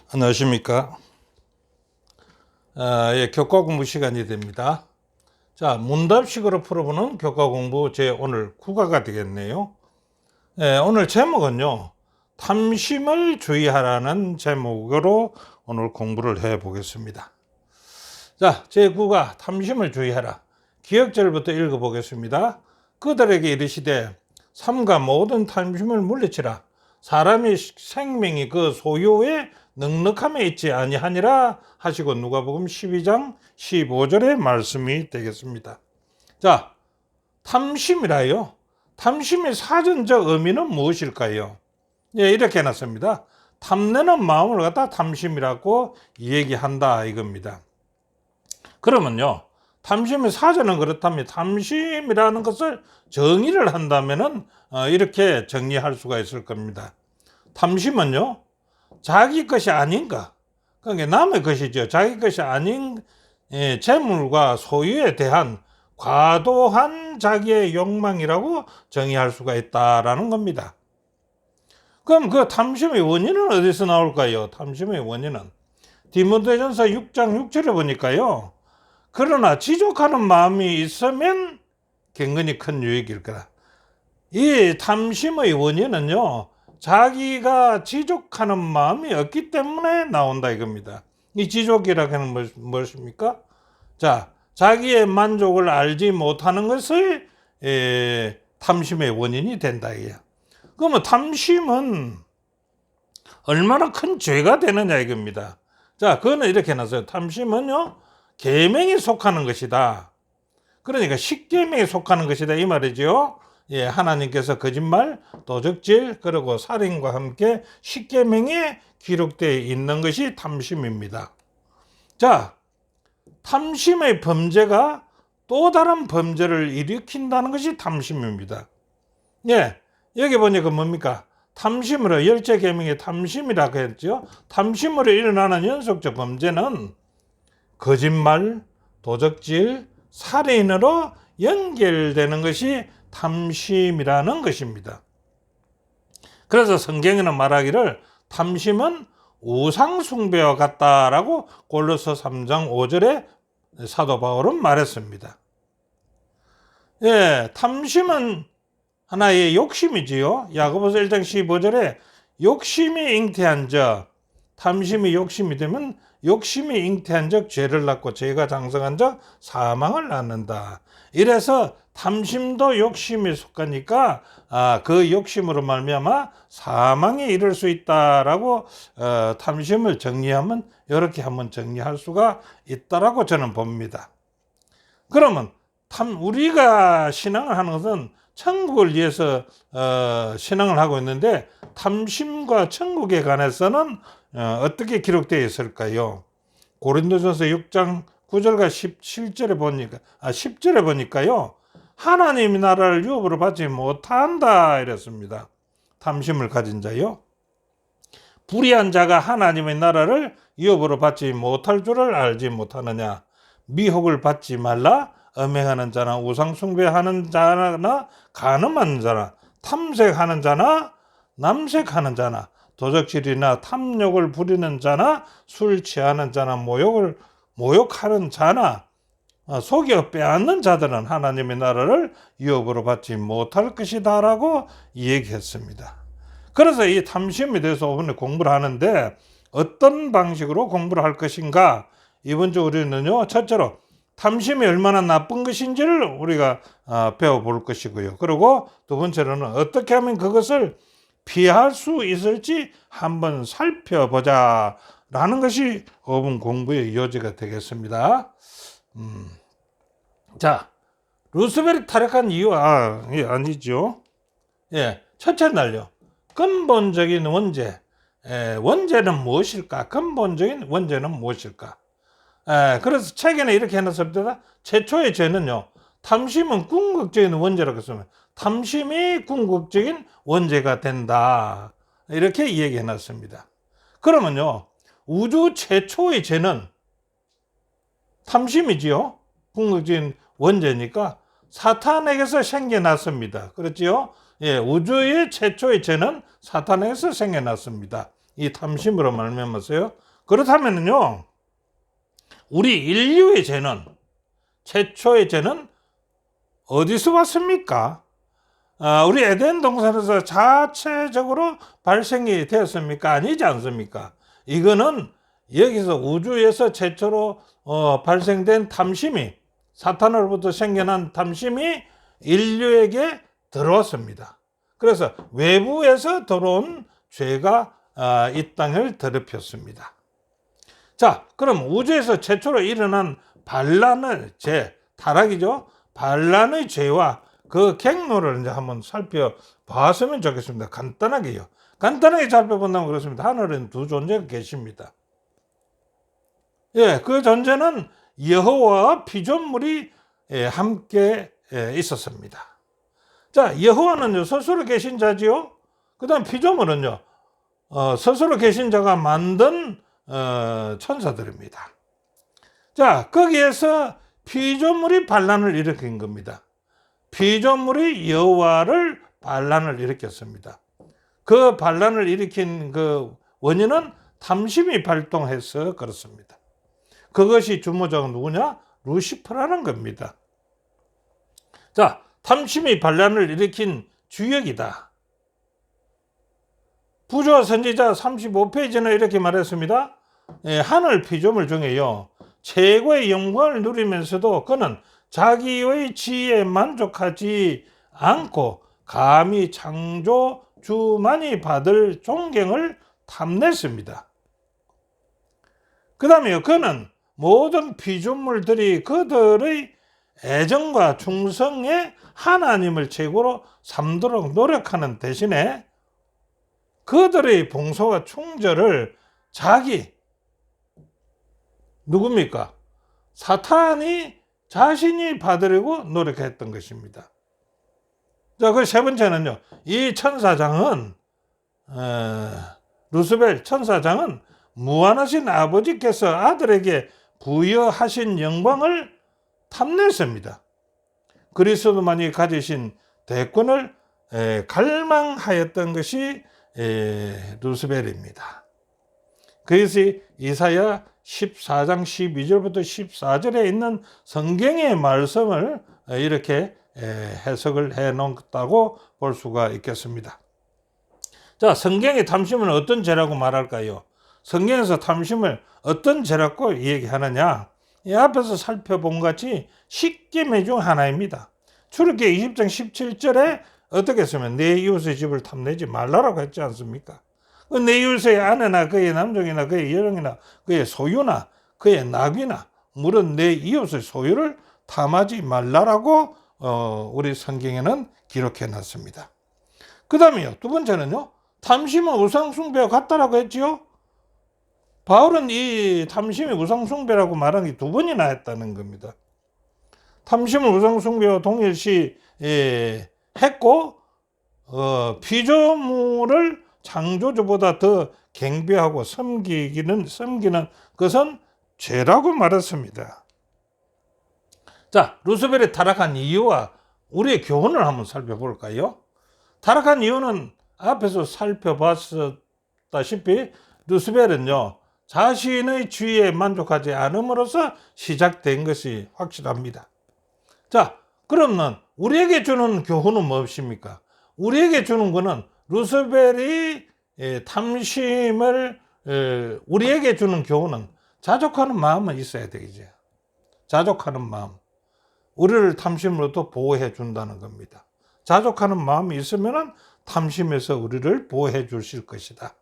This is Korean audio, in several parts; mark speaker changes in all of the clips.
Speaker 1: 안녕하십니까. 교과 공부 시간이 됩니다. 자, 문답식으로 풀어보는 교과 공부 오늘 9과가 되겠네요. 오늘 제목은요, 탐심을 주의하라는 제목으로 오늘 공부를 해 보겠습니다. 자, 제9과 탐심을 주의하라. 기역절부터 읽어보겠습니다. 그들에게 이르시되 삼가 모든 탐심을 물리치라. 사람의 생명이 그 소유의 넉넉함에 있지 아니하니라 하시고 누가복음 12장 15절의 말씀이 되겠습니다. 자, 탐심이라요. 탐심의 사전적 의미는 무엇일까요? 이렇게 해놨습니다. 탐내는 마음을 갖다 탐심이라고 얘기한다 이겁니다. 그러면요, 탐심의 사전은 그렇다면 탐심이라는 것을 정의를 한다면은 이렇게 정리할 수가 있을 겁니다. 탐심은요, 자기 것이 아닌 것, 그러니까 남의 것이죠. 자기 것이 아닌 재물과 소유에 대한 과도한 자기의 욕망이라고 정의할 수가 있다라는 겁니다. 그럼 그 탐심의 원인은 어디서 나올까요? 탐심의 원인은 디모데전서 6장 6절에 보니까요, 그러나 지족하는 마음이 있으면 경건이 큰 유익일 거다. 이 탐심의 원인은요, 자기가 지족하는 마음이 없기 때문에 나온다 이겁니다. 이 지족이라고 하는 무엇입니까? 자, 자기의 만족을 알지 못하는 것을 탐심의 원인이 된다 이거예요. 그러면 탐심은 얼마나 큰 죄가 되느냐 이겁니다. 자, 그거는 이렇게 해놨어요. 탐심은요, 계명에 속하는 것이다. 그러니까 십계명에 속하는 것이다 이 말이죠. 하나님께서 거짓말, 도적질, 그리고 살인과 함께 십계명에 기록되어 있는 것이 탐심입니다. 자, 탐심의 범죄가 또 다른 범죄를 일으킨다는 것이 탐심입니다. 여기 보니까 뭡니까? 탐심으로, 열째계명에 탐심이라고 했죠. 탐심으로 일어나는 연속적 범죄는 거짓말, 도적질, 살인으로 연결되는 것이 탐심이라는 것입니다. 그래서 성경에는 말하기를 탐심은 우상숭배와 같다라고 골로새 3장 5절에 사도 바울은 말했습니다. 탐심은 하나의 욕심이지요. 야고보서 1장 15절에 욕심이 잉태한 적, 탐심이 욕심이 되면 욕심이 잉태한 적 죄를 낳고 죄가 장성한 적 사망을 낳는다. 이래서 탐심도 욕심에 속하니까 그 욕심으로 말미암아 사망에 이를 수 있다라고 탐심을 정리하면 이렇게 한번 정리할 수가 있다라고 저는 봅니다. 그러면 우리가 신앙을 하는 것은 천국을 위해서 신앙을 하고 있는데 탐심과 천국에 관해서는 어떻게 기록되어 있을까요? 고린도전서 6장 9절과 10절에 보니까요, 하나님의 나라를 유업으로 받지 못한다 이랬습니다. 탐심을 가진 자요, 불의한 자가 하나님의 나라를 유업으로 받지 못할 줄을 알지 못하느냐. 미혹을 받지 말라. 음행하는 자나 우상숭배하는 자나 간음하는 자나 탐색하는 자나 남색하는 자나 도적질이나 탐욕을 부리는 자나 술 취하는 자나 모욕하는 자나 속여 빼앗는 자들은 하나님의 나라를 유업으로 받지 못할 것이다 라고 얘기했습니다. 그래서 이 탐심에 대해서 오늘 공부를 하는데 어떤 방식으로 공부를 할 것인가, 이번 주 우리는요, 첫째로 탐심이 얼마나 나쁜 것인지를 우리가 배워볼 것이고요. 그리고 두 번째로는 어떻게 하면 그것을 피할 수 있을지 한번 살펴보자 라는 것이 5분 공부의 요지가 되겠습니다. 자, 루스벨이 타락한 이유, 아니죠. 첫째 날요, 근본적인 원죄. 원죄는 무엇일까? 근본적인 원죄는 무엇일까? 그래서 책에는 이렇게 해놨습니다. 최초의 죄는요, 탐심은 궁극적인 원죄라고 했습니다. 탐심이 궁극적인 원죄가 된다. 이렇게 얘기해놨습니다. 그러면요, 우주 최초의 죄는 탐심이지요. 궁극적인 원죄니까 사탄에게서 생겨났습니다. 그렇지요? 우주의 최초의 죄는 사탄에게서 생겨났습니다. 이 탐심으로 말미암았어요. 그렇다면요, 우리 인류의 죄는, 최초의 죄는 어디서 왔습니까? 우리 에덴 동산에서 자체적으로 발생이 되었습니까? 아니지 않습니까? 이거는 여기서 우주에서 최초로 발생된 탐심이, 사탄으로부터 생겨난 탐심이 인류에게 들어왔습니다. 그래서 외부에서 들어온 죄가 이 땅을 더럽혔습니다. 자, 그럼 우주에서 최초로 일어난 반란의 죄, 타락이죠. 반란의 죄와 그 경로를 이제 한번 살펴봤으면 좋겠습니다. 간단하게요. 간단하게 살펴본다면 그렇습니다. 하늘에는 두 존재가 계십니다. 예, 그 존재는 여호와와 피조물이 함께 있었습니다. 자, 여호와는요, 스스로 계신 자지요. 그 다음 피조물은요, 스스로 계신 자가 만든 천사들입니다. 자, 거기에서 피조물이 반란을 일으킨 겁니다. 피조물이 여호와를 반란을 일으켰습니다. 그 반란을 일으킨 그 원인은 탐심이 발동해서 그렇습니다. 그것이 주모자가 누구냐? 루시퍼라는 겁니다. 자, 탐심이 반란을 일으킨 주역이다. 부조와 선지자 35페이지는 이렇게 말했습니다. 하늘 피조물 중에요, 최고의 영광을 누리면서도 그는 자기의 지혜에 만족하지 않고 감히 창조주만이 받을 존경을 탐냈습니다. 그 다음에요, 그는 모든 피조물들이 그들의 애정과 충성에 하나님을 최고로 삼도록 노력하는 대신에 그들의 봉사와 충절을 누굽니까? 사탄이 자신이 받으려고 노력했던 것입니다. 자, 그 세 번째는요, 이 천사장은, 루스벨 천사장은 무한하신 아버지께서 아들에게 부여하신 영광을 탐냈습니다. 그리스도만이 가지신 대권을 갈망하였던 것이 루스벨입니다. 그것이 이사야 14장 12절부터 14절에 있는 성경의 말씀을 이렇게 해석을 해 놓았다고 볼 수가 있겠습니다. 자, 성경의 탐심은 어떤 죄라고 말할까요? 성경에서 탐심을 어떤 죄라고 얘기하느냐? 이 앞에서 살펴본 같이 10계명 중 하나입니다. 출애굽기 20장 17절에 어떻게 했으면 내 이웃의 집을 탐내지 말라라고 했지 않습니까? 내 이웃의 아내나 그의 남종이나 그의 여종이나 그의 소유나 그의 낙이나 물은 내 이웃의 소유를 탐하지 말라라고 우리 성경에는 기록해 놨습니다. 그 다음에요, 두 번째는요, 탐심은 우상숭배와 같다라고 했지요. 바울은 이 탐심이 우상숭배라고 말한 게 두 번이나 했다는 겁니다. 탐심을 우상숭배와 동일시 했고, 피조물을 창조주보다 더 경배하고 섬기는 것은 죄라고 말했습니다. 자, 루스벨이 타락한 이유와 우리의 교훈을 한번 살펴볼까요? 타락한 이유는 앞에서 살펴봤다시피 루스벨은요, 자신의 지위에 만족하지 않음으로써 시작된 것이 확실합니다. 자, 그러면 우리에게 주는 교훈은 무엇입니까? 우리에게 주는 것은 루스벨이 탐심을 우리에게 주는 교훈은 자족하는 마음은 있어야 되겠죠. 자족하는 마음. 우리를 탐심으로부터 보호해 준다는 겁니다. 자족하는 마음이 있으면 탐심에서 우리를 보호해 주실 것이다.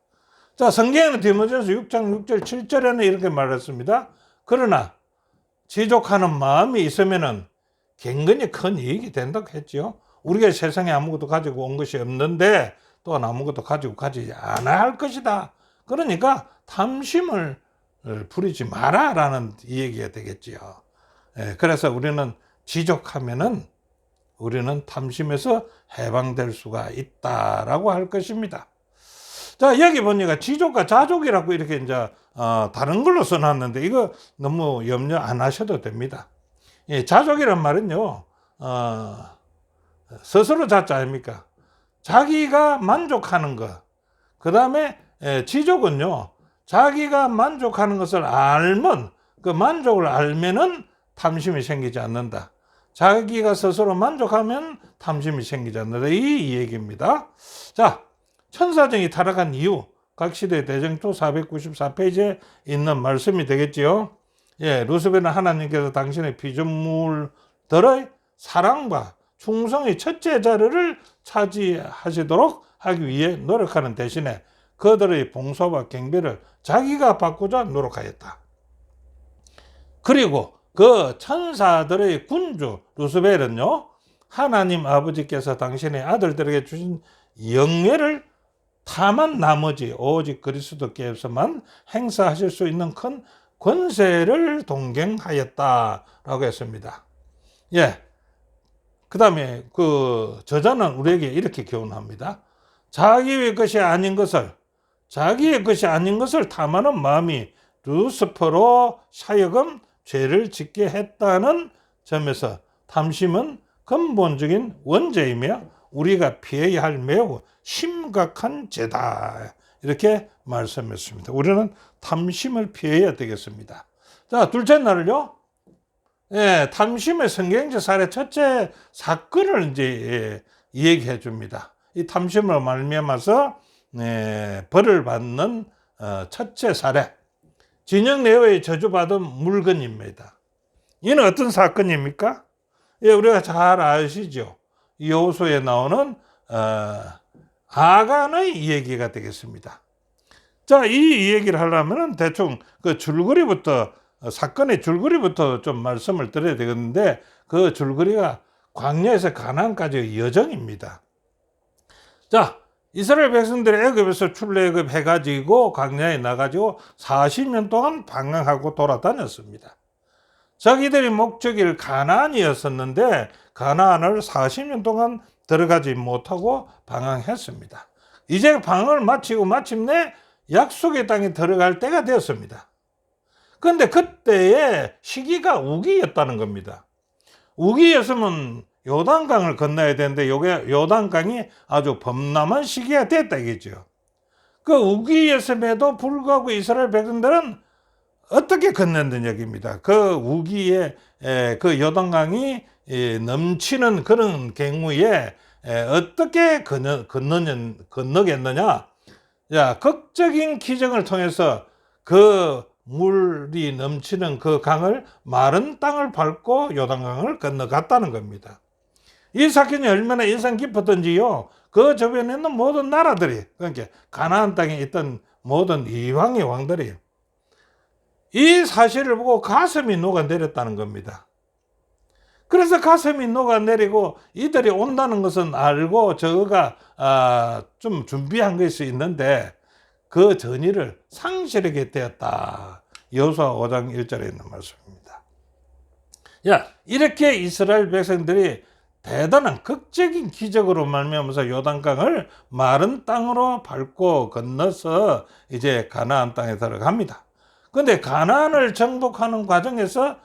Speaker 1: 자, 성경에는 디모데전서 6장 6절 7절에는 이렇게 말했습니다. 그러나 지족하는 마음이 있으면 굉장히 큰 이익이 된다고 했죠. 우리가 세상에 아무것도 가지고 온 것이 없는데 또한 아무것도 가지고 가지 않아야 할 것이다. 그러니까 탐심을 부리지 마라라는 얘기가 되겠지요. 그래서 우리는 지족하면은 우리는 탐심에서 해방될 수가 있다라고 할 것입니다. 자, 여기 보니까 지족과 자족이라고 이렇게 이제 다른 걸로 써놨는데 이거 너무 염려 안 하셔도 됩니다. 자족이란 말은요, 스스로 자자 아닙니까? 자기가 만족하는 것, 그 다음에 지족은요, 자기가 만족하는 것을 알면, 그 만족을 알면은 탐심이 생기지 않는다. 자기가 스스로 만족하면 탐심이 생기지 않는다. 이 얘기입니다. 자, 천사정이 타락한 이유, 각시대 대정토 494페이지에 있는 말씀이 되겠지요. 루스벨은 하나님께서 당신의 피조물들의 사랑과 충성의 첫째 자리를 차지하시도록 하기 위해 노력하는 대신에 그들의 봉사와 경배를 자기가 받고자 노력하였다. 그리고 그 천사들의 군주 루스벨은요, 하나님 아버지께서 당신의 아들들에게 주신 영예를 탐한 나머지 오직 그리스도께서만 행사하실 수 있는 큰 권세를 동경하였다라고 했습니다. 그 다음에 그 저자는 우리에게 이렇게 교훈합니다. 자기의 것이 아닌 것을 탐하는 마음이 루스퍼로 하여금 죄를 짓게 했다는 점에서 탐심은 근본적인 원죄이며 우리가 피해야 할 매우 심각한 죄다. 이렇게 말씀했습니다. 우리는 탐심을 피해야 되겠습니다. 자, 둘째 날을요. 탐심의 성경적 사례 첫째 사건을 이제 얘기해 줍니다. 이 탐심으로 말미암아서 벌을 받는 첫째 사례. 진영 내외에 저주받은 물건입니다. 이는 어떤 사건입니까? 우리가 잘 아시죠. 여호수아에 나오는 아간의 얘기가 되겠습니다. 자, 이 얘기를 하려면 대충 그 줄거리부터, 사건의 줄거리부터 좀 말씀을 드려야 되겠는데, 그 줄거리가 광야에서 가나안까지의 여정입니다. 자, 이스라엘 백성들이 애굽에서 출애굽해가지고 광야에 나가지고 40년 동안 방황하고 돌아다녔습니다. 자기들의 목적일 가나안이었었는데 가나안을 40년 동안 들어가지 못하고 방황했습니다. 이제 방황을 마치고 마침내 약속의 땅에 들어갈 때가 되었습니다. 그런데 그때의 시기가 우기였다는 겁니다. 우기였으면 요단강을 건너야 되는데 요단강이 아주 범람한 시기가 됐다 이겠죠. 그 우기였음에도 불구하고 이스라엘 백성들은 어떻게 건넜느냐 얘기입니다. 그 우기에 그 요단강이 넘치는 그런 경우에 어떻게 건너겠느냐. 자, 극적인 기적을 통해서 그 물이 넘치는 그 강을 마른 땅을 밟고 요단강을 건너갔다는 겁니다. 이 사건이 얼마나 인상 깊었던지요. 그 주변에 있는 모든 나라들이, 그러니까 가나안 땅에 있던 모든 이방의 왕들이 이 사실을 보고 가슴이 녹아내렸다는 겁니다. 그래서 가슴이 녹아내리고 이들이 온다는 것은 알고 저가 좀 준비한 것이 있는데 그 전의를 상실하게 되었다. 여호수아 5장 1절에 있는 말씀입니다. 이렇게 이스라엘 백성들이 대단한 극적인 기적으로 말미암아서 요단강을 마른 땅으로 밟고 건너서 이제 가나안 땅에 들어갑니다. 그런데 가나안을 정복하는 과정에서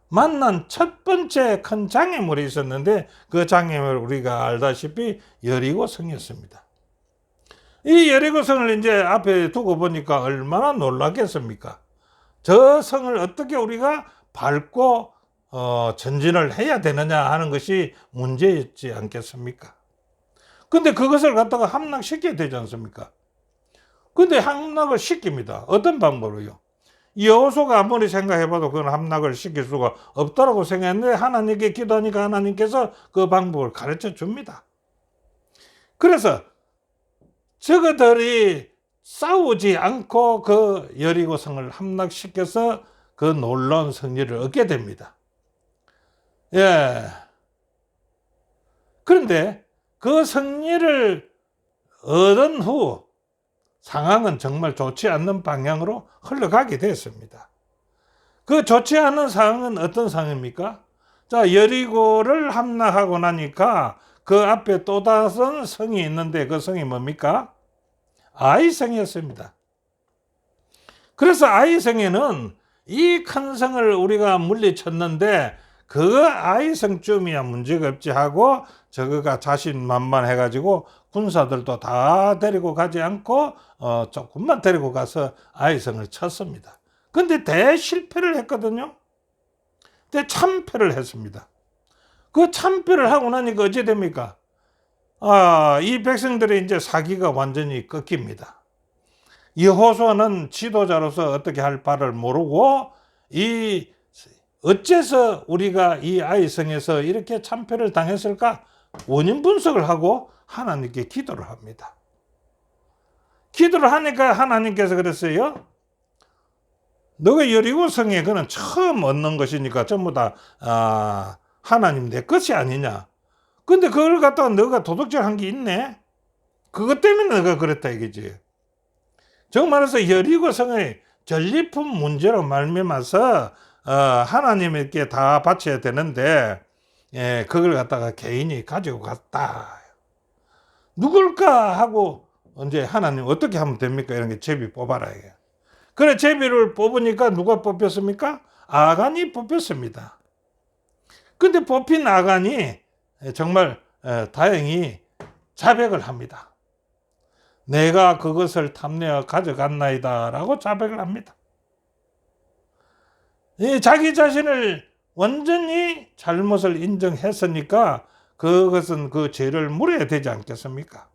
Speaker 1: 만난 첫 번째 큰 장애물이 있었는데 그 장애물 우리가 알다시피 여리고성이었습니다. 이 여리고성을 이제 앞에 두고 보니까 얼마나 놀랐겠습니까? 저 성을 어떻게 우리가 밟고 전진을 해야 되느냐 하는 것이 문제였지 않겠습니까? 근데 그것을 갖다가 함락시켜야 되지 않습니까? 근데 함락을 시킵니다. 어떤 방법으로요? 여호수아가 아무리 생각해봐도 그건 함락을 시킬 수가 없다고 생각했는데 하나님께 기도하니까 하나님께서 그 방법을 가르쳐 줍니다. 그래서 저것들이 싸우지 않고 그 여리고성을 함락시켜서 그 놀라운 승리를 얻게 됩니다. 그런데 그 승리를 얻은 후 상황은 정말 좋지 않는 방향으로 흘러가게 됐습니다. 그 좋지 않은 상황은 어떤 상황입니까? 자, 여리고를 함락하고 나니까 그 앞에 또 다른 성이 있는데 그 성이 뭡니까? 아이성이었습니다. 그래서 아이성에는 이 큰 성을 우리가 물리쳤는데 그 아이성쯤이야 문제가 없지 하고 저거가 자신만만해가지고 군사들도 다 데리고 가지 않고 조금만 데리고 가서 아이성을 쳤습니다. 근데 대실패를 했거든요. 대참패를 했습니다. 그 참패를 하고 나니까 어찌 됩니까? 이 백성들의 이제 사기가 완전히 꺾입니다. 여호수아는 지도자로서 어떻게 할 바를 모르고 어째서 우리가 이 아이성에서 이렇게 참패를 당했을까? 원인 분석을 하고 하나님께 기도를 합니다. 기도를 하니까 하나님께서 그랬어요. 너가 여리고 성에 그는 처음 얻는 것이니까 전부 다 하나님 내 것이 아니냐. 근데 그걸 갖다가 너가 도둑질한 게 있네. 그것 때문에 너가 그랬다 이거지. 즉 말해서 여리고 성의 전리품 문제로 말미암아서 하나님께 다 바쳐야 되는데 그걸 갖다가 개인이 가지고 갔다. 누굴까 하고 이제 하나님 어떻게 하면 됩니까? 이런 게 제비 뽑아라 이게. 그래 제비를 뽑으니까 누가 뽑혔습니까? 아간이 뽑혔습니다. 근데 뽑힌 아간이 정말 다행히 자백을 합니다. 내가 그것을 탐내어 가져갔나이다 라고 자백을 합니다. 자기 자신을 완전히 잘못을 인정했으니까 그것은 그 죄를 물어야 되지 않겠습니까?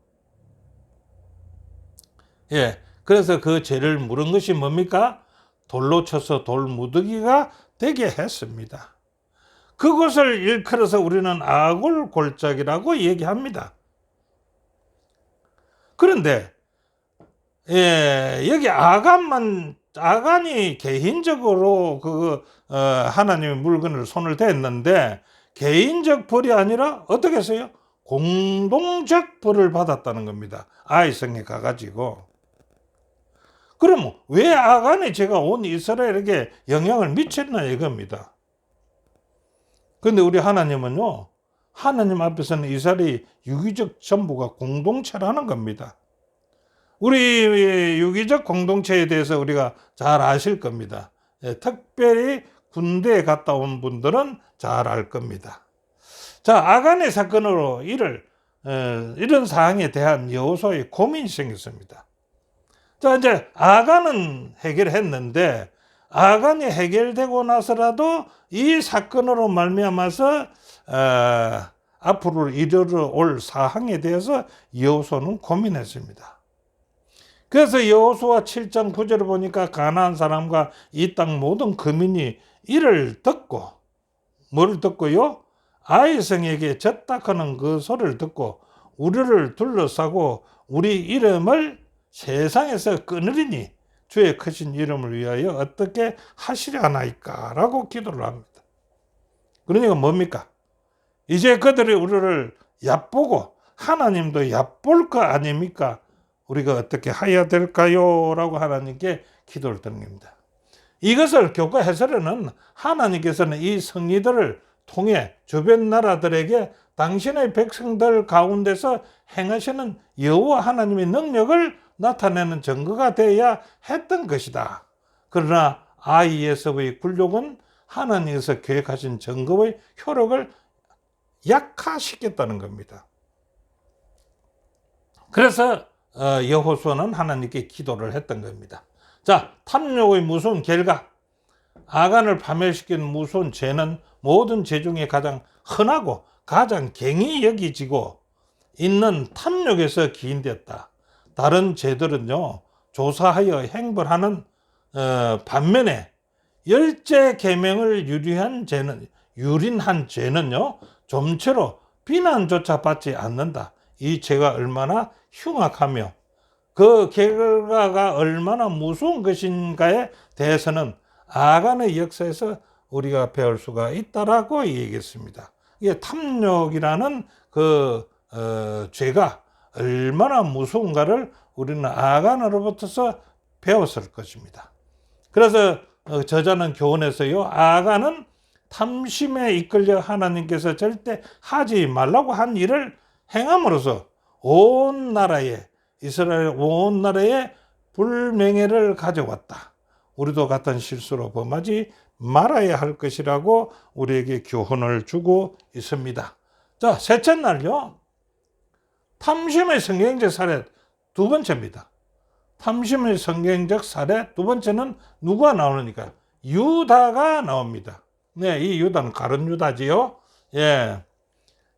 Speaker 1: 그래서 그 죄를 물은 것이 뭡니까? 돌로 쳐서 돌무더기가 되게 했습니다. 그것을 일컬어서 우리는 아골골짜기라고 얘기합니다. 그런데 여기 아간이 개인적으로 하나님의 물건을 손을 댔는데 개인적 벌이 아니라 어떻게 했어요? 공동적 벌을 받았다는 겁니다. 아이성에 가가지고. 그럼 왜 아간의 죄가 온 이스라엘에게 영향을 미쳤나 이겁니다. 그런데 우리 하나님은요, 하나님 앞에서는 이스라엘의 유기적 전부가 공동체라는 겁니다. 우리 유기적 공동체에 대해서 우리가 잘 아실 겁니다. 특별히 군대에 갔다 온 분들은 잘 알 겁니다. 자, 아간의 사건으로 이런 사항에 대한 여호수아의 고민이 생겼습니다. 자, 이제 아간은 해결했는데 아간이 해결되고 나서라도 이 사건으로 말미암아서 앞으로 이르러 올 사항에 대해서 여호수아는 고민했습니다. 그래서 여호수아 7장 9절을 보니까 가나안 사람과 이 땅 모든 거민이 이를 듣고 뭐를 듣고요? 아이성에게 졌다 하는 그 소리를 듣고 우리를 둘러싸고 우리 이름을 세상에서 끊으리니 주의 크신 이름을 위하여 어떻게 하시려나이까 라고 기도를 합니다. 그러니까 뭡니까? 이제 그들이 우리를 얕보고 하나님도 얕볼 거 아닙니까? 우리가 어떻게 해야 될까요? 라고 하나님께 기도를 드는 겁니다. 이것을 교과 해설에는 하나님께서는 이 성리들을 통해 주변 나라들에게 당신의 백성들 가운데서 행하시는 여호와 하나님의 능력을 나타내는 증거가 되어야 했던 것이다. 그러나 IS의 굴욕은 하나님께서 계획하신 증거의 효력을 약화시켰다는 겁니다. 그래서 여호수아는 하나님께 기도를 했던 겁니다. 자, 탐욕의 무서운 결과, 아간을 파멸시킨 무서운 죄는 모든 죄 중에 가장 흔하고 가장 갱히 여기지고 있는 탐욕에서 기인되었다. 다른 죄들은요, 조사하여 행벌하는 반면에 열째 계명을 유린한 죄는요, 좀처럼 비난조차 받지 않는다. 이 죄가 얼마나 흉악하며 그 결과가 얼마나 무서운 것인가에 대해서는 아간의 역사에서 우리가 배울 수가 있다라고 얘기했습니다. 이게 탐욕이라는 죄가 얼마나 무서운가를 우리는 아간으로부터서 배웠을 것입니다. 그래서 저자는 교훈에서요, 아간은 탐심에 이끌려 하나님께서 절대 하지 말라고 한 일을 행함으로써 이스라엘 온 나라에 불명예를 가져왔다. 우리도 같은 실수로 범하지 말아야 할 것이라고 우리에게 교훈을 주고 있습니다. 자, 셋째 날요. 탐심의 성경적 사례 두 번째입니다. 탐심의 성경적 사례 두 번째는 누가 나오니까? 유다가 나옵니다. 네, 이 유다는 가룟 유다지요. 예.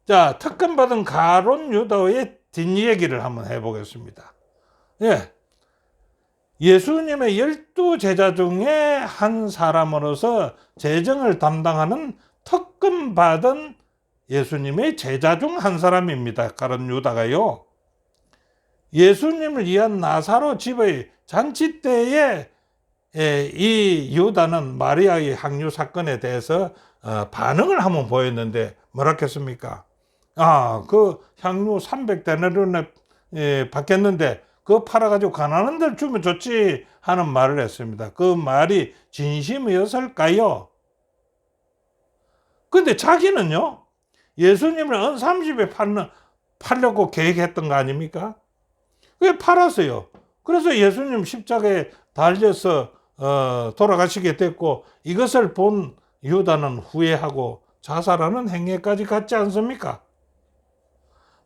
Speaker 1: 자, 특권받은 가룟 유다의 뒷얘기를 한번 해보겠습니다. 예. 예수님의 12제자 중에 한 사람으로서 재정을 담당하는 특권받은 예수님의 제자 중 한 사람입니다. 가룟 유다가요. 예수님을 위한 나사로 집의 잔치 때에 이 유다는 마리아의 항유 사건에 대해서 반응을 한번 보였는데 뭐라 했습니까? 그 향유 300데나리온에 받겠는데 그거 팔아가지고 가난한 데를 주면 좋지 하는 말을 했습니다. 그 말이 진심이었을까요? 근데 자기는요, 예수님을 은 30에 팔려고 계획했던 거 아닙니까? 왜 팔았어요? 그래서 예수님 십자가에 달려서 돌아가시게 됐고, 이것을 본 유다는 후회하고 자살하는 행위까지 갔지 않습니까?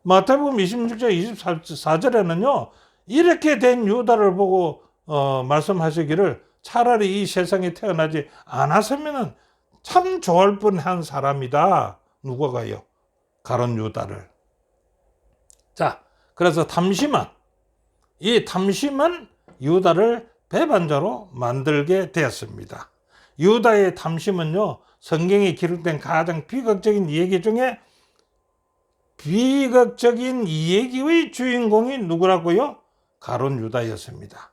Speaker 1: 마태복음 26장 24절에는요, 이렇게 된 유다를 보고 말씀하시기를 차라리 이 세상에 태어나지 않았으면 참 좋을 뻔한 사람이다. 누가가요? 가룟 유다를. 자, 그래서 이 탐심은 유다를 배반자로 만들게 되었습니다. 유다의 탐심은요, 성경에 기록된 가장 비극적인 얘기 중에 비극적인 얘기의 주인공이 누구라고요? 가룟 유다였습니다.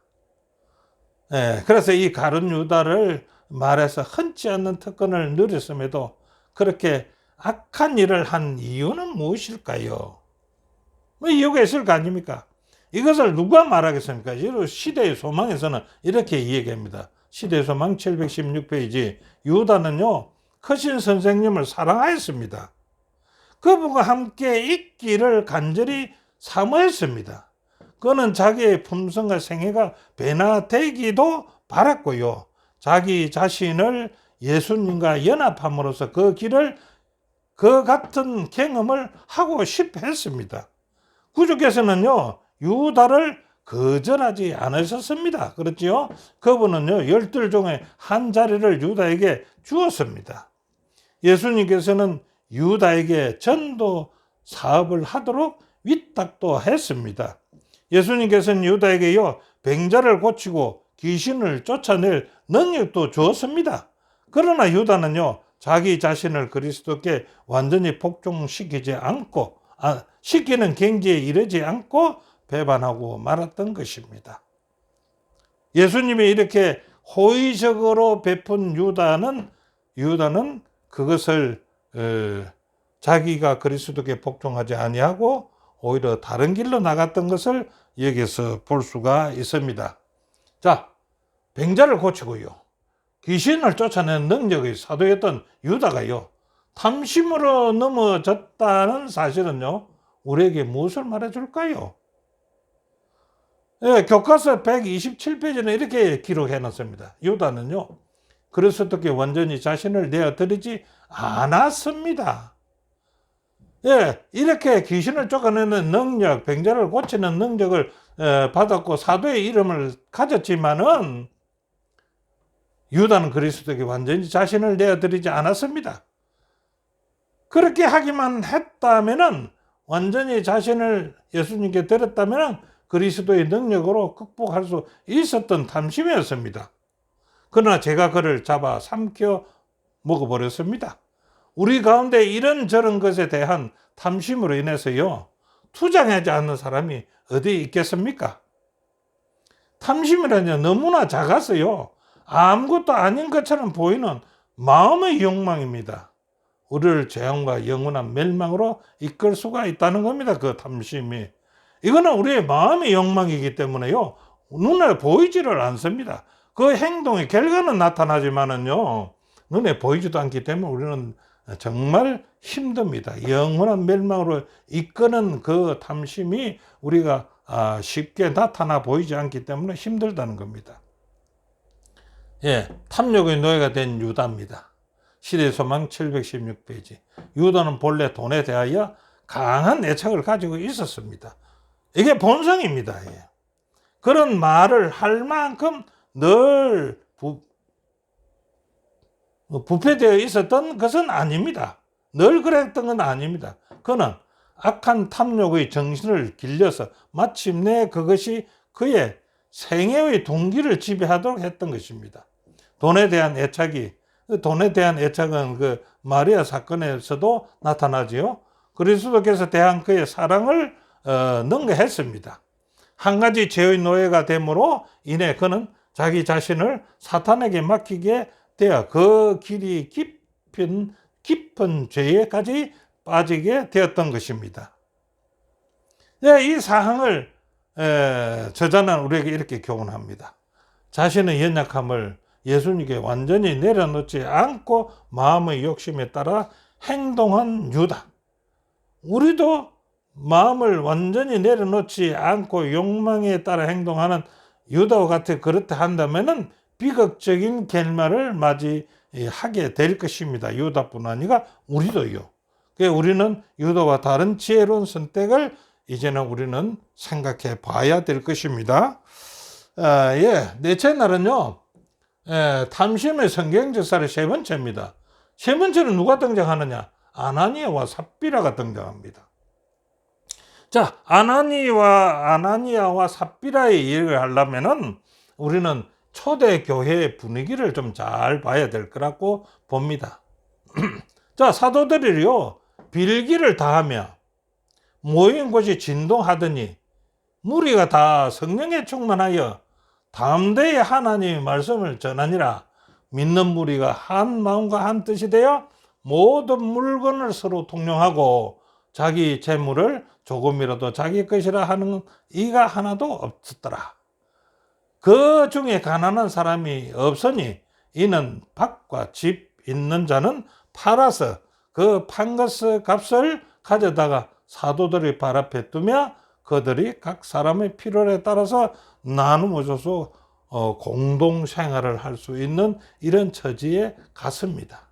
Speaker 1: 예, 그래서 이 가룟 유다를 말해서 흔치 않는 특권을 누렸음에도 그렇게 악한 일을 한 이유는 무엇일까요? 뭐 이유가 있을 거 아닙니까? 이것을 누가 말하겠습니까? 시대의 소망에서는 이렇게 이야기합니다. 시대의 소망 716페이지. 유다는요, 크신 선생님을 사랑하였습니다. 그분과 함께 있기를 간절히 사모했습니다. 그는 자기의 품성과 생애가 변화되기도 바랐고요. 자기 자신을 예수님과 연합함으로써 그 같은 경험을 하고 싶어 했습니다. 구주께서는요, 유다를 거절하지 않으셨습니다. 그렇지요? 그분은요, 12 중에 한 자리를 유다에게 주었습니다. 예수님께서는 유다에게 전도 사업을 하도록 위탁도 했습니다. 예수님께서는 유다에게요, 병자를 고치고 귀신을 쫓아낼 능력도 주었습니다. 그러나 유다는요, 자기 자신을 그리스도께 완전히 복종시키지 않고, 시키는 경지에 이르지 않고 배반하고 말았던 것입니다. 예수님이 이렇게 호의적으로 베푼 유다는 그것을 자기가 그리스도께 복종하지 아니하고 오히려 다른 길로 나갔던 것을 여기서 볼 수가 있습니다. 자, 병자를 고치고요, 귀신을 쫓아내는 능력의 사도였던 유다가요, 탐심으로 넘어졌다는 사실은요, 우리에게 무엇을 말해줄까요? 예, 교과서 127페이지는 이렇게 기록해 놨습니다. 유다는요, 그리스도께 완전히 자신을 내어드리지 않았습니다. 예, 이렇게 귀신을 쫓아내는 능력, 병자를 고치는 능력을 받았고 사도의 이름을 가졌지만은 유다는 그리스도에게 완전히 자신을 내어드리지 않았습니다. 그렇게 하기만 했다면은, 완전히 자신을 예수님께 드렸다면은 그리스도의 능력으로 극복할 수 있었던 탐심이었습니다. 그러나 제가 그를 잡아 삼켜 먹어버렸습니다. 우리 가운데 이런저런 것에 대한 탐심으로 인해서요, 투쟁하지 않는 사람이 어디 있겠습니까? 탐심이라뇨, 너무나 작아서요, 아무것도 아닌 것처럼 보이는 마음의 욕망입니다. 우리를 재앙과 영원한 멸망으로 이끌 수가 있다는 겁니다. 그 탐심이. 이거는 우리의 마음의 욕망이기 때문에요, 눈에 보이지를 않습니다. 그 행동의 결과는 나타나지만은요, 눈에 보이지도 않기 때문에 우리는 정말 힘듭니다. 영원한 멸망으로 이끄는 그 탐심이 우리가 쉽게 나타나 보이지 않기 때문에 힘들다는 겁니다. 탐욕의 노예가 된 유다입니다. 시대소망 716페이지. 유다는 본래 돈에 대하여 강한 애착을 가지고 있었습니다. 이게 본성입니다. 그런 말을 할 만큼 늘 부패되어 있었던 것은 아닙니다. 늘 그랬던 건 아닙니다. 그는 악한 탐욕의 정신을 길러서 마침내 그것이 그의 생애의 동기를 지배하도록 했던 것입니다. 돈에 대한 애착은 그 마리아 사건에서도 나타나지요. 그리스도께서 대한 그의 사랑을 능가했습니다. 한 가지 죄의 노예가 됨으로 인해 그는 자기 자신을 사탄에게 맡기게 되어 그 길이 깊은 죄에까지 빠지게 되었던 것입니다. 이 사항을 저자는 우리에게 이렇게 교훈합니다. 자신의 연약함을 예수님께 완전히 내려놓지 않고 마음의 욕심에 따라 행동한 유다. 우리도 마음을 완전히 내려놓지 않고 욕망에 따라 행동하는 유다와 같이 그렇다 한다면은 비극적인 결말을 맞이하게 될 것입니다. 유다뿐 아니라 우리도요. 우리는 유다와 다른 지혜로운 선택을 이제는 우리는 생각해 봐야 될 것입니다. 넷째 날은요, 탐심의 성경적사의 세 번째입니다. 세 번째는 누가 등장하느냐? 아나니아와 삽비라가 등장합니다. 자, 아나니아와 삽비라의 얘기를 하려면은 우리는 초대 교회의 분위기를 좀 잘 봐야 될 거라고 봅니다. 자, 사도들이요, 빌기를 다하며 모인 곳이 진동하더니 무리가 다 성령에 충만하여 담대히 하나님의 말씀을 전하니라. 믿는 무리가 한 마음과 한 뜻이 되어 모든 물건을 서로 통용하고 자기 재물을 조금이라도 자기 것이라 하는 이가 하나도 없었더라. 그 중에 가난한 사람이 없으니 이는 밭과 집 있는 자는 팔아서 그 판 것의 값을 가져다가 사도들의 발 앞에 두며 그들이 각 사람의 필요에 따라서 나누어줘서 공동생활을 할 수 있는 이런 처지에 갔습니다.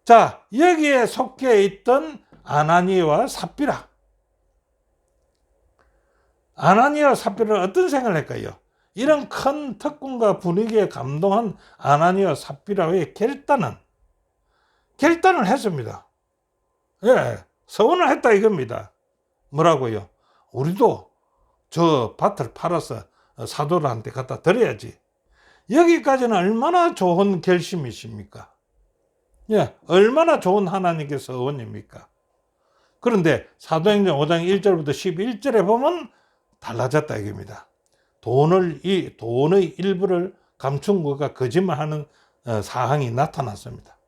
Speaker 1: 자, 여기에 속해 있던 아나니아와 삽비라는 어떤 생각을 할까요? 이런 큰 특권과 분위기에 감동한 아나니아와 삽비라의 결단을 했습니다. 서원을 했다 이겁니다. 뭐라고요? 우리도 저 밭을 팔아서 사도들한테 갖다 드려야지. 여기까지는 얼마나 좋은 결심이십니까? 얼마나 좋은 하나님께 서원입니까? 그런데 사도행전 5장 1절부터 11절에 보면 달라졌다 이겁니다. 돈의 일부를 감춘 것과 거짓말하는 사항이 나타났습니다.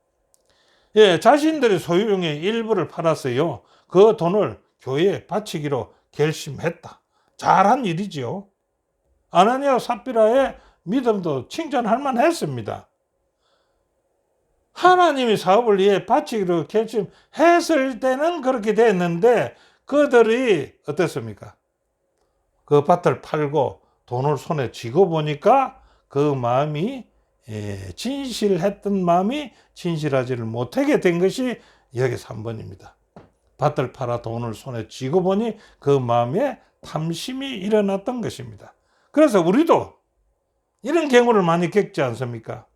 Speaker 1: 자신들의 소유용의 일부를 팔았어요. 그 돈을 교회에 바치기로 결심했다. 잘한 일이지요. 아나니아 삽비라의 믿음도 칭찬할 만했습니다. 하나님의 사업을 위해 바치기로 결심했을 때는 그렇게 됐는데 그들이 어땠습니까? 그 밭을 팔고 돈을 손에 쥐고 보니까 그 마음이 진실했던 마음이 진실하지를 못하게 된 것이 여기 3번입니다. 밭을 팔아 돈을 손에 쥐고 보니 그 마음에 탐심이 일어났던 것입니다. 그래서 우리도 이런 경우를 많이 겪지 않습니까?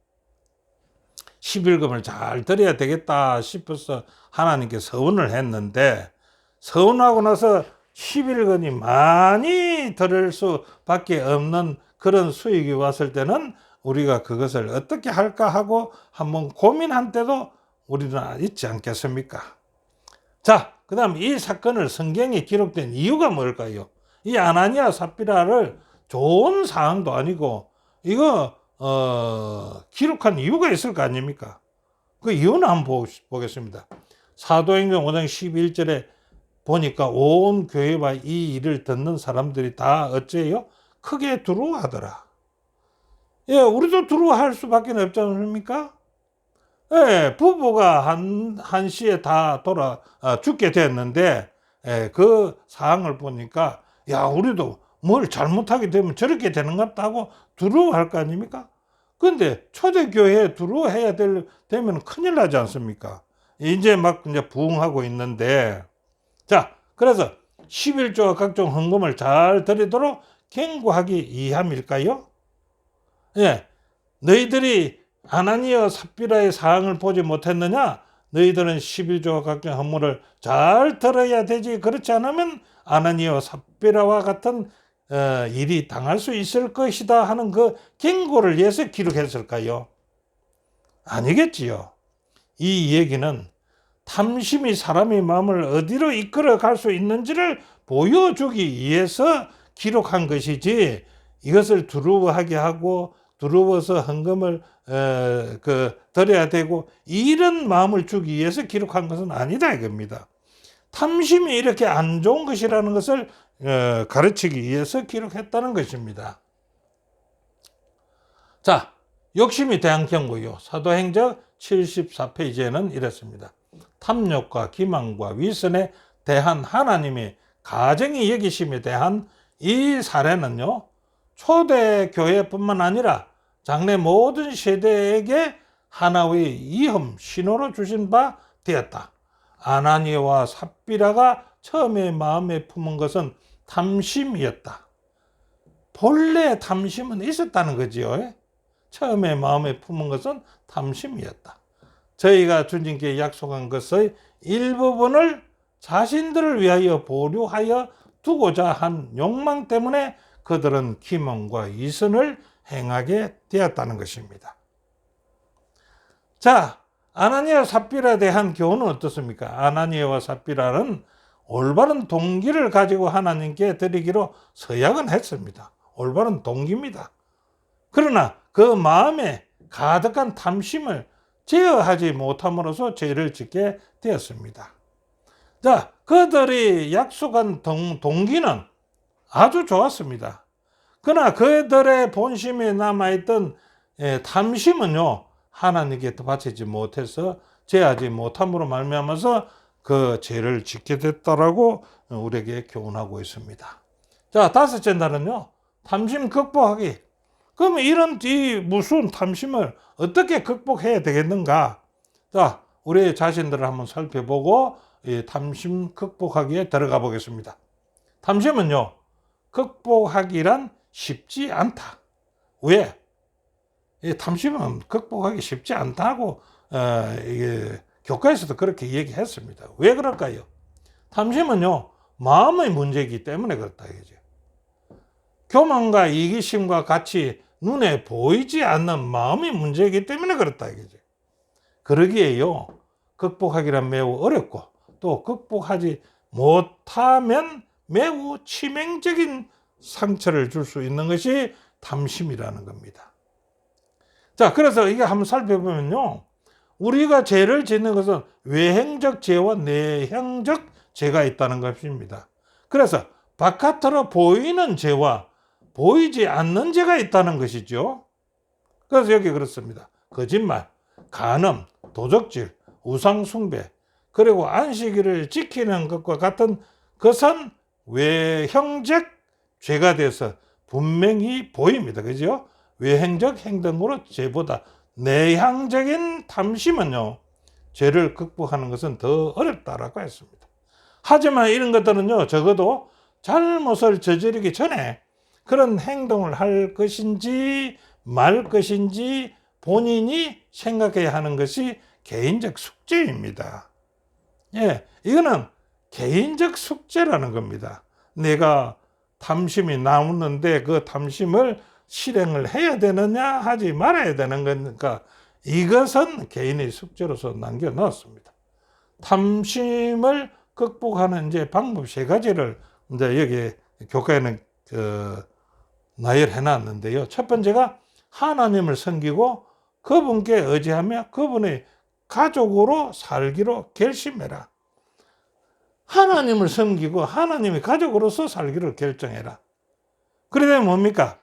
Speaker 1: 11금을 잘 드려야 되겠다 싶어서 하나님께 서원을 했는데 서원하고 나서 11금이 많이 들을 수밖에 없는 그런 수익이 왔을 때는 우리가 그것을 어떻게 할까 하고 한번 고민한 때도 우리는 있지 않겠습니까? 자, 그 다음 이 사건을 성경에 기록된 이유가 뭘까요? 이 아나니아 삽비라를 좋은 사항도 아니고 이거 기록한 이유가 있을 거 아닙니까? 그 이유는 한번 보겠습니다. 사도행전 5장 11절에 보니까 온 교회와 이 일을 듣는 사람들이 다 어째요? 크게 두려워하더라. 우리도 두려워할 수밖에 없지 않습니까? 부부가 한시에 다 죽게 됐는데 그 상황을 보니까 우리도 뭘 잘못하게 되면 저렇게 되는 것 같다고 두려워할 거 아닙니까? 근데 초대교회에 들어와야 되면 큰일 나지 않습니까? 이제 막 이제 부흥하고 있는데, 자, 그래서 11조와 각종 헌금을 잘 드리도록 경고하기 이함일까요? 예, 너희들이 아나니아와 삽비라의 사항을 보지 못했느냐? 너희들은 11조와 각종 헌물을 잘 들어야 되지. 그렇지 않으면 아나니아와 삽비라와 같은 일이 당할 수 있을 것이다 하는 그 경고를 위해서 기록했을까요? 아니겠지요. 이 얘기는 탐심이 사람의 마음을 어디로 이끌어 갈 수 있는지를 보여주기 위해서 기록한 것이지, 이것을 두려워하게 하고 두려워서 헌금을 드려야 되고 이런 마음을 주기 위해서 기록한 것은 아니다 이겁니다. 탐심이 이렇게 안 좋은 것이라는 것을 가르치기 위해서 기록했다는 것입니다. 자, 욕심에 대한 경고요. 사도행전 74페이지에는 이랬습니다. 탐욕과 기망과 위선에 대한 하나님의 가정의 여기심에 대한 이 사례는요, 초대교회뿐만 아니라 장래 모든 세대에게 하나의 위험 신호로 주신 바 되었다. 아나니아와 삽비라가 처음에 마음에 품은 것은 탐심이었다. 본래 탐심은 있었다는 거지요. 처음에 마음에 품은 것은 탐심이었다. 저희가 주님께 약속한 것의 일부분을 자신들을 위하여 보류하여 두고자 한 욕망 때문에 그들은 기망과 이선을 행하게 되었다는 것입니다. 자, 아나니아와 삽비라에 대한 교훈은 어떻습니까? 아나니아와 삽비라는 올바른 동기를 가지고 하나님께 드리기로 서약은 했습니다. 올바른 동기입니다. 그러나 그 마음에 가득한 탐심을 제어하지 못함으로써 죄를 짓게 되었습니다. 자, 그들이 약속한 동기는 아주 좋았습니다. 그러나 그들의 본심에 남아있던 탐심은요, 하나님께 바치지 못해서 제하지 못함으로 말미암아서 그 죄를 짓게 됐다라고 우리에게 교훈하고 있습니다. 자, 다섯째 날은요, 탐심 극복하기. 그러면 이 무슨 탐심을 어떻게 극복해야 되겠는가? 자, 우리 자신들을 한번 살펴보고 이 탐심 극복하기에 들어가 보겠습니다. 탐심은요, 극복하기란 쉽지 않다. 왜? 이 탐심은 극복하기 쉽지 않다고 이게 교과에서도 그렇게 얘기했습니다. 왜 그럴까요? 탐심은요, 마음의 문제이기 때문에 그렇다 이거죠. 교만과 이기심과 같이 눈에 보이지 않는 마음의 문제이기 때문에 그렇다 이거죠. 그러기에요, 극복하기란 매우 어렵고 또 극복하지 못하면 매우 치명적인 상처를 줄 수 있는 것이 탐심이라는 겁니다. 자, 그래서 이게 한번 살펴보면요, 우리가 죄를 짓는 것은 외행적 죄와 내향적 죄가 있다는 것입니다. 그래서 바깥으로 보이는 죄와 보이지 않는 죄가 있다는 것이죠. 그래서 여기 그렇습니다. 거짓말, 간음, 도적질, 우상숭배, 그리고 안식일을 지키는 것과 같은 것은 외형적 죄가 돼서 분명히 보입니다. 그죠? 외행적 행동으로 죄보다 내향적인 탐심은요, 죄를 극복하는 것은 더 어렵다라고 했습니다. 하지만 이런 것들은요, 적어도 잘못을 저지르기 전에 그런 행동을 할 것인지 말 것인지 본인이 생각해야 하는 것이 개인적 숙제입니다. 예, 이거는 개인적 숙제라는 겁니다. 내가 탐심이 나오는데 그 탐심을 실행을 해야 되느냐 하지 말아야 되는 거니까 이것은 개인의 숙제로서 남겨놓았습니다. 탐심을 극복하는 이제 방법 세 가지를 이제 여기 교과에는 나열해 놨는데요. 첫 번째가 하나님을 섬기고 그분께 의지하며 그분의 가족으로 살기로 결심해라. 하나님을 섬기고 하나님의 가족으로서 살기를 결정해라. 그러면 뭡니까?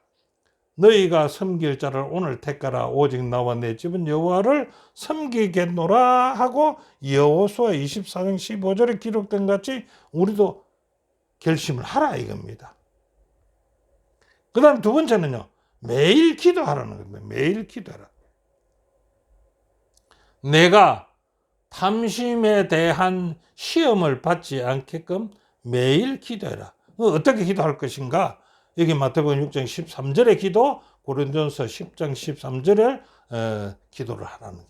Speaker 1: 너희가 섬길 자를 오늘 택하라. 오직 나와 내 집은 여호와를 섬기겠노라 하고 여호수아 24장 15절에 기록된 같이 우리도 결심을 하라 이겁니다. 그 다음 두 번째는요, 매일 기도하라는 겁니다. 매일 기도하라. 내가 탐심에 대한 시험을 받지 않게끔 매일 기도해라. 어떻게 기도할 것인가? 여기 마태복음 6장 13절의 기도, 고린도전서 10장 13절에 기도를 하라는 거예요.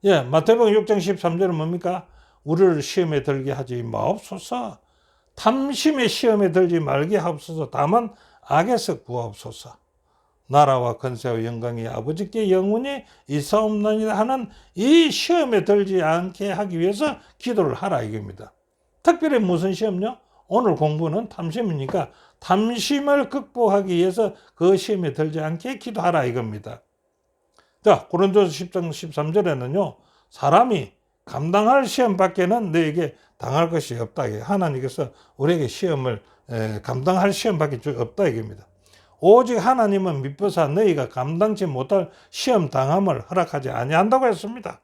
Speaker 1: 예, 마태복음 6장 13절은 뭡니까? 우리를 시험에 들게 하지 마옵소서. 탐심의 시험에 들지 말게 하옵소서. 다만 악에서 구하옵소서. 나라와 권세와 영광이 아버지께 영원히 있사옵나이다 하는 이 시험에 들지 않게 하기 위해서 기도를 하라 이겁니다. 특별히 무슨 시험요? 오늘 공부는 탐심이니까 탐심을 극복하기 위해서 그 시험에 들지 않게 기도하라 이겁니다. 자, 고린도서 10장 13절에는요. 사람이 감당할 시험밖에는 너에게 당할 것이 없다. 하나님께서 우리에게 시험을 감당할 시험밖에 없다 이겁니다. 오직 하나님은 미쁘사 너희가 감당치 못할 시험 당함을 허락하지 아니한다고 했습니다.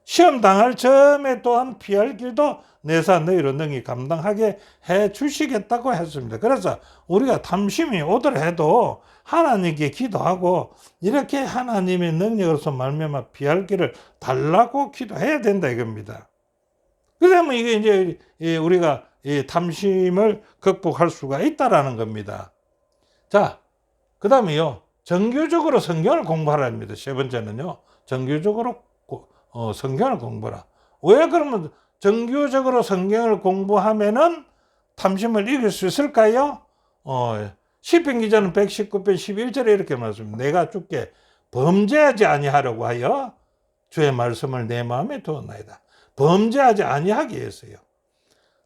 Speaker 1: 시험 당할 점에 또한 피할 길도 내사 너희로 능히 감당하게 해 주시겠다고 했습니다. 그래서 우리가 탐심이 오더라도 하나님께 기도하고 이렇게 하나님의 능력으로서 말미암아 피할 길을 달라고 기도해야 된다 이겁니다. 그러면 이게 이제 우리가 이 탐심을 극복할 수가 있다라는 겁니다. 자, 그 다음에요. 정규적으로 성경을 공부하라 합니다. 세 번째는요. 정규적으로 성경을 공부하라. 왜 그러면 정규적으로 성경을 공부하면은 탐심을 이길 수 있을까요? 시편 기자는 119편 11절에 이렇게 말씀합니다. 내가 주께 범죄하지 아니하려고 하여 주의 말씀을 내 마음에 두었나이다. 범죄하지 아니하기 위해서요.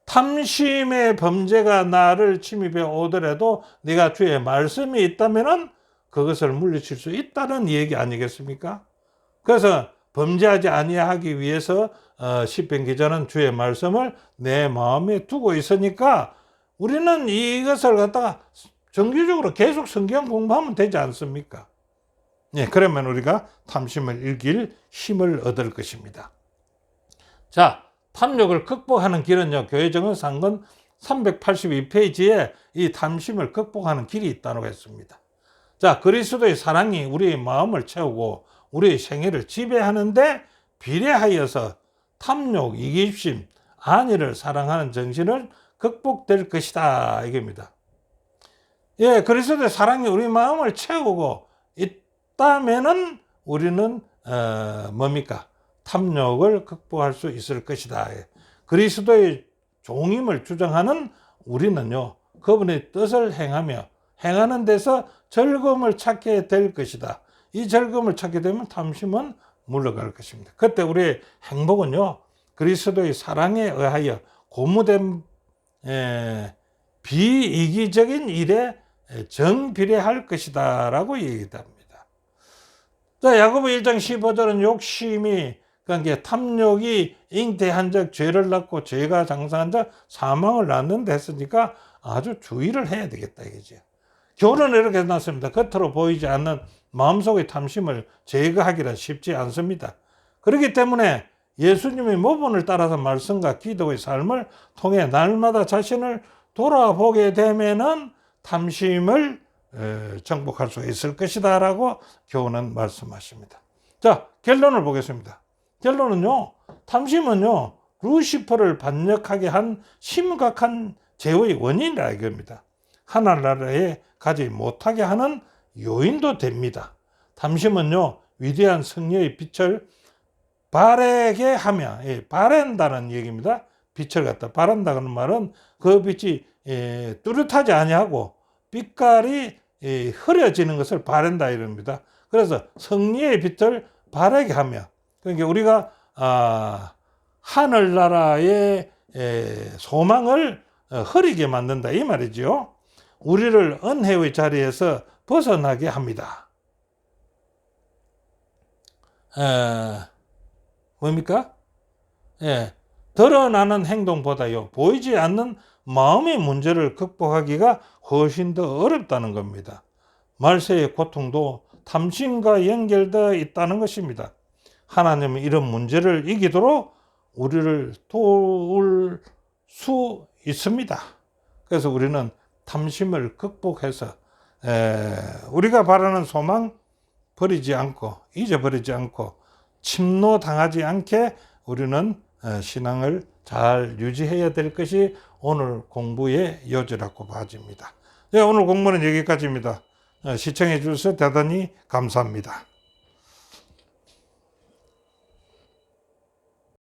Speaker 1: 탐심의 범죄가 나를 침입해 오더라도 네가 주의 말씀이 있다면은 그것을 물리칠 수 있다는 얘기 아니겠습니까? 그래서 범죄하지 아니하기 위해서 시편 기자는 주의 말씀을 내 마음에 두고 있으니까 우리는 이것을 갖다가 정기적으로 계속 성경 공부하면 되지 않습니까? 네, 그러면 우리가 탐심을 이길 힘을 얻을 것입니다. 자, 탐욕을 극복하는 길은요, 교회정은 상권 382페이지에 이 탐심을 극복하는 길이 있다고 했습니다. 자, 그리스도의 사랑이 우리의 마음을 채우고 우리의 생애를 지배하는데 비례하여서 탐욕, 이기심, 안위를 사랑하는 정신을 극복될 것이다 이겁니다. 예, 그리스도의 사랑이 우리 마음을 채우고 있다면은 우리는 뭡니까? 탐욕을 극복할 수 있을 것이다. 그리스도의 종임을 주장하는 우리는요, 그분의 뜻을 행하는 데서 즐거움을 찾게 될 것이다. 이 즐거움을 찾게 되면 탐심은 물러갈 것입니다. 그때 우리의 행복은요, 그리스도의 사랑에 의하여 고무된 비이기적인 일에 정비례할 것이다 라고 얘기합니다. 자, 야고보 1장 15절은 욕심이 그러니까 탐욕이 잉태한 적 죄를 낳고 죄가 장사한 적 사망을 낳는다 했으니까 아주 주의를 해야 되겠다 이거죠. 교훈은 이렇게 해놨습니다. 겉으로 보이지 않는 마음속의 탐심을 제거하기란 쉽지 않습니다. 그렇기 때문에 예수님의 모본을 따라서 말씀과 기도의 삶을 통해 날마다 자신을 돌아보게 되면은 탐심을 정복할 수 있을 것이다 라고 교훈은 말씀하십니다. 자, 결론을 보겠습니다. 결론은요, 탐심은요, 루시퍼를 반역하게 한 심각한 죄의 원인이라 이겁니다. 하늘나라에 가지 못하게 하는 요인도 됩니다. 탐심은요, 위대한 승리의 빛을 바래게 하며, 바란다는 얘기입니다. 빛을 갖다 바란다는 말은 그 빛이 뚜렷하지 아니하고 빛깔이 흐려지는 것을 바란다 이럽니다. 그래서 승리의 빛을 바라게 하며, 그러니까 우리가 하늘나라의 소망을 흐리게 만든다 이 말이죠. 우리를 은혜의 자리에서 벗어나게 합니다. 뭡니까? 드러나는 행동보다요, 보이지 않는 마음의 문제를 극복하기가 훨씬 더 어렵다는 겁니다. 말세의 고통도 탐심과 연결되어 있다는 것입니다. 하나님은 이런 문제를 이기도록 우리를 도울 수 있습니다. 그래서 우리는 탐심을 극복해서 우리가 바라는 소망 버리지 않고 잊어버리지 않고 침노당하지 않게 우리는 신앙을 잘 유지해야 될 것이 오늘 공부의 요지라고 봐집니다. 네, 오늘 공부는 여기까지입니다. 시청해 주셔서 대단히 감사합니다.